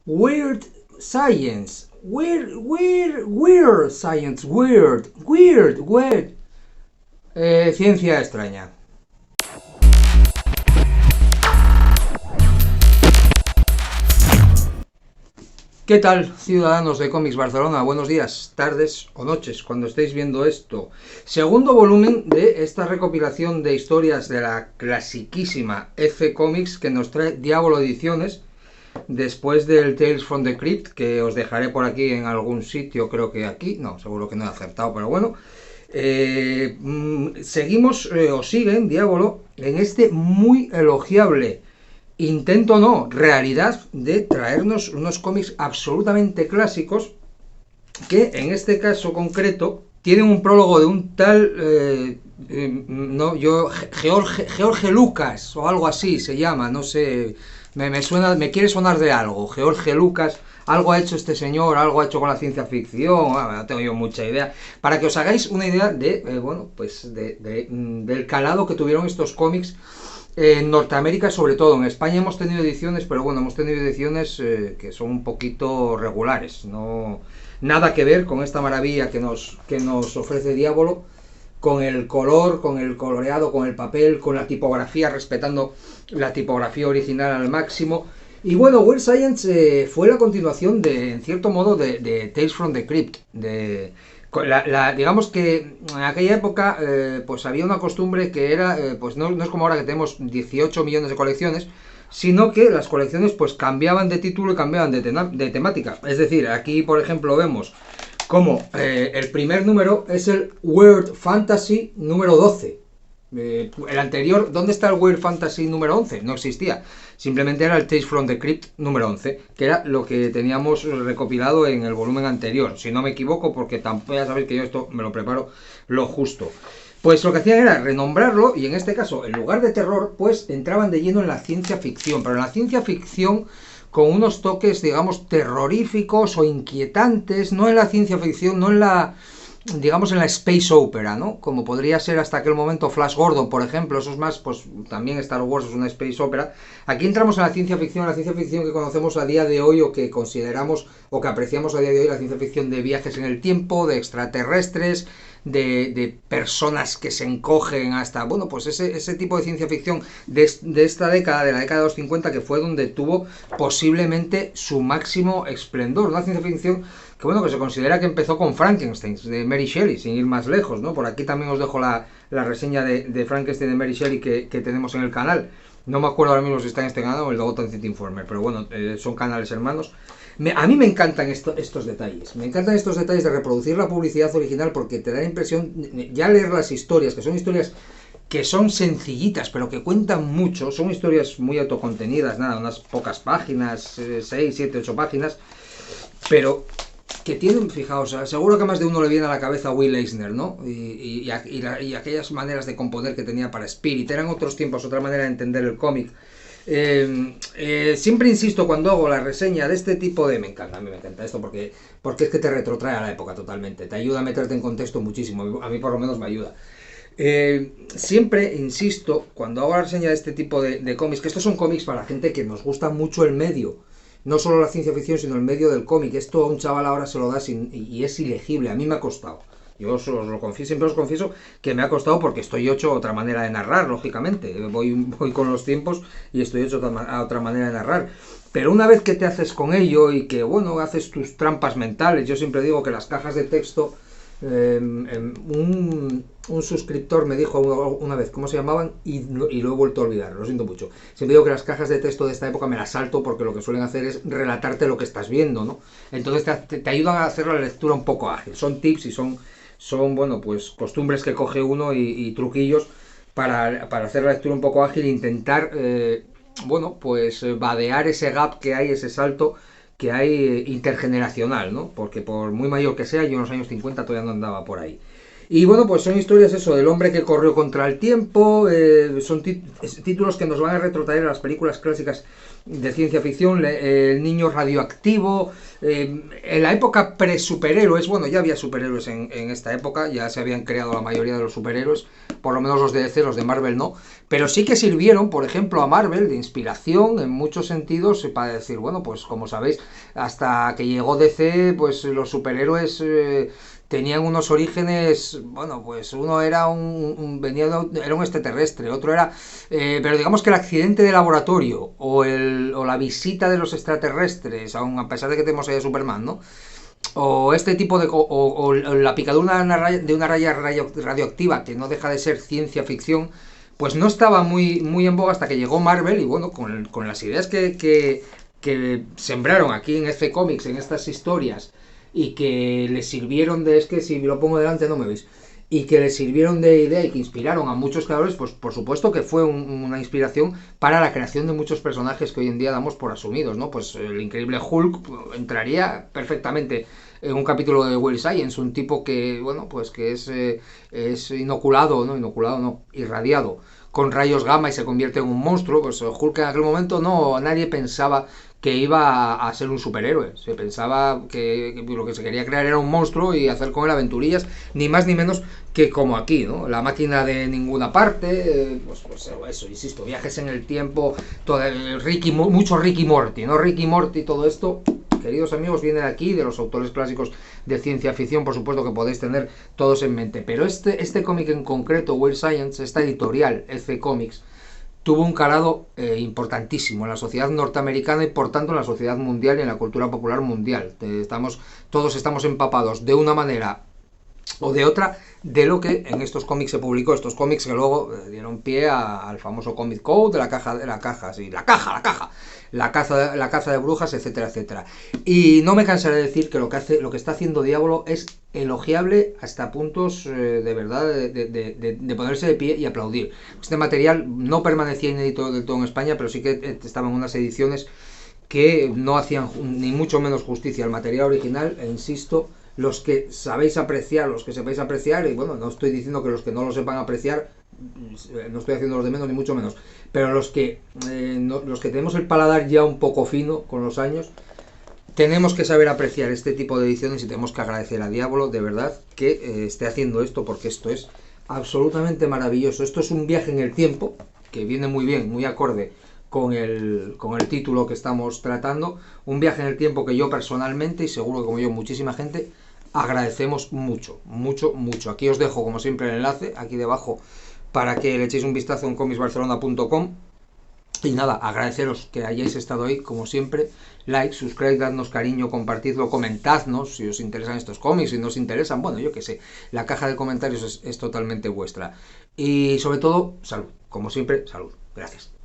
Weird Science. Weird Science. Weird. Ciencia extraña. ¿Qué tal, ciudadanos de Cómics Barcelona? Buenos días, tardes o noches, cuando estéis viendo esto. Segundo volumen de esta recopilación de historias de la clasiquísima F Comics que nos trae Diablo Ediciones, después del Tales from the Crypt, que os dejaré por aquí en algún sitio, creo que aquí, no, seguro que no he acertado, pero bueno. Seguimos, o siguen, Diablo, en este muy elogiable intento, no, realidad de traernos unos cómics absolutamente clásicos que en este caso concreto tienen un prólogo de un tal George Lucas o algo así se llama, no sé, me suena, me quiere sonar de algo. George Lucas, algo ha hecho este señor, algo ha hecho con la ciencia ficción, no tengo yo mucha idea, para que os hagáis una idea de bueno, pues del calado que tuvieron estos cómics en Norteamérica, sobre todo. En España hemos tenido ediciones, pero bueno, hemos tenido ediciones que son un poquito regulares, no nada que ver con esta maravilla que nos ofrece Diablo, con el color, con el coloreado, con el papel, con la tipografía, respetando la tipografía original al máximo. Y bueno, Weird Science fue la continuación en cierto modo, de Tales from the Crypt, digamos que en aquella época pues había una costumbre que era, pues no es como ahora que tenemos 18 millones de colecciones, sino que las colecciones pues cambiaban de título y cambiaban de temática. Es decir, aquí por ejemplo vemos como el primer número es el Weird Fantasy número 12. El anterior, ¿dónde está el Weird Fantasy número 11? No existía. Simplemente era el Tales from the Crypt número 11, que era lo que teníamos recopilado en el volumen anterior. Si no me equivoco, porque tampoco, ya sabéis que yo esto me lo preparo lo justo. Pues lo que hacían era renombrarlo, y en este caso, en lugar de terror, pues entraban de lleno en la ciencia ficción. Pero en la ciencia ficción con unos toques, digamos, terroríficos o inquietantes, no en la ciencia ficción, no en la, digamos, en la space opera, ¿no? Como podría ser hasta aquel momento Flash Gordon, por ejemplo. Eso es más, pues también Star Wars es una space opera. Aquí entramos en la ciencia ficción que conocemos a día de hoy, o que consideramos o que apreciamos a día de hoy, la ciencia ficción de viajes en el tiempo, de extraterrestres, de personas que se encogen hasta, bueno, pues ese tipo de ciencia ficción de esta década, de la década de los 50, que fue donde tuvo posiblemente su máximo esplendor. Una ciencia ficción que, bueno, que se considera que empezó con Frankenstein, de Mary Shelley, sin ir más lejos, ¿no? Por aquí también os dejo la reseña de Frankenstein de Mary Shelley que tenemos en el canal. No me acuerdo ahora mismo si está en este canal o el de Gotham City Informer, pero bueno, son canales hermanos. A mí me encantan estos detalles. Me encantan estos detalles de reproducir la publicidad original, porque te da la impresión, ya leer las historias, que son sencillitas, pero que cuentan mucho. Son historias muy autocontenidas, nada, unas pocas páginas, 6, 7, 8 páginas, pero que tienen, fijaos, seguro que más de uno le viene a la cabeza a Will Eisner, ¿no? Y aquellas maneras de componer que tenía para Spirit. Eran otros tiempos, otra manera de entender el cómic. Siempre insisto cuando hago la reseña de este tipo de... a mí me encanta esto porque es que te retrotrae a la época totalmente, te ayuda a meterte en contexto muchísimo, a mí por lo menos me ayuda. Siempre insisto cuando hago la reseña de este tipo de cómics, que estos son cómics para gente que nos gusta mucho el medio, no solo la ciencia ficción, sino el medio del cómic. Esto a un chaval ahora se lo das y es ilegible, a mí me ha costado. Yo os lo confieso, siempre os confieso que me ha costado, porque estoy hecho otra manera de narrar, lógicamente. Voy con los tiempos y estoy hecho a otra manera de narrar. Pero una vez que te haces con ello y que, bueno, haces tus trampas mentales, yo siempre digo que las cajas de texto... un suscriptor me dijo una vez cómo se llamaban y lo he vuelto a olvidar, lo siento mucho. Siempre digo que las cajas de texto de esta época me las salto, porque lo que suelen hacer es relatarte lo que estás viendo, ¿no? Entonces te ayudan a hacer la lectura un poco ágil. Son tips y son bueno, pues costumbres que coge uno y truquillos para hacer la lectura un poco ágil e intentar, bueno, pues vadear ese gap que hay, ese salto que hay intergeneracional, ¿no? Porque por muy mayor que sea, yo en los años 50 todavía no andaba por ahí. Y bueno, pues son historias eso, del hombre que corrió contra el tiempo, son títulos que nos van a retrotraer a las películas clásicas de ciencia ficción, el niño radioactivo, en la época pre-superhéroes, bueno, ya había superhéroes en esta época, ya se habían creado la mayoría de los superhéroes, por lo menos los de DC, los de Marvel no, pero sí que sirvieron, por ejemplo, a Marvel de inspiración en muchos sentidos para decir, bueno, pues como sabéis, hasta que llegó DC, pues los superhéroes tenían unos orígenes, bueno, pues uno era era un extraterrestre, otro era, pero digamos que el accidente de laboratorio o la visita de los extraterrestres, aun a pesar de que tenemos ahí a Superman, ¿no? O este tipo de, o la picadura de una raya radioactiva, que no deja de ser ciencia ficción, pues no estaba muy en boga hasta que llegó Marvel y bueno, con las ideas que sembraron aquí en FC Comics, en estas historias, y que le sirvieron de, es que si lo pongo delante no me veis, y que le sirvieron de idea y que inspiraron a muchos creadores, pues por supuesto que fue una inspiración para la creación de muchos personajes que hoy en día damos por asumidos, ¿no? Pues el increíble Hulk entraría perfectamente en un capítulo de Weird Science, un tipo que, bueno, pues que es inoculado, no, irradiado con rayos gamma y se convierte en un monstruo. Pues Hulk en aquel momento nadie pensaba que iba a ser un superhéroe. Se pensaba que lo que se quería crear era un monstruo y hacer con él aventurillas, ni más ni menos que como aquí, ¿no? La máquina de ninguna parte, pues eso, insisto, viajes en el tiempo, mucho Ricky Morty, ¿no? Ricky Morty, todo esto, queridos amigos, viene de aquí, de los autores clásicos de ciencia ficción, por supuesto que podéis tener todos en mente. Pero este cómic en concreto, Weird Science, esta editorial, FC Comics, tuvo un calado importantísimo en la sociedad norteamericana y por tanto en la sociedad mundial y en la cultura popular mundial. Todos estamos empapados de una manera o de otra de lo que en estos cómics se publicó, estos cómics que luego dieron pie al famoso Comic Code, de la caja, la caza de brujas, etcétera, etcétera. Y no me cansaré de decir que lo que está haciendo Diablo es elogiable hasta puntos de verdad de ponerse de pie y aplaudir. Este material no permanecía inédito del todo en España, pero sí que estaban unas ediciones que no hacían ni mucho menos justicia al material original, e insisto, los que sabéis apreciar, los que sepáis apreciar, y bueno, no estoy diciendo que los que no lo sepan apreciar, no estoy haciendo los de menos ni mucho menos, pero los que tenemos el paladar ya un poco fino con los años, tenemos que saber apreciar este tipo de ediciones y tenemos que agradecer a Diablo de verdad que esté haciendo esto, porque esto es absolutamente maravilloso. Esto es un viaje en el tiempo que viene muy bien, muy acorde con el título que estamos tratando, un viaje en el tiempo que yo personalmente, y seguro que como yo muchísima gente, agradecemos mucho, mucho, mucho. Aquí os dejo como siempre el enlace, aquí debajo, para que le echéis un vistazo en comicsbarcelona.com. Y nada, agradeceros que hayáis estado ahí, como siempre. Like, subscribe, dadnos cariño, compartidlo, comentadnos si os interesan estos cómics, si no os interesan, bueno, yo qué sé. La caja de comentarios es totalmente vuestra. Y sobre todo, salud. Como siempre, salud. Gracias.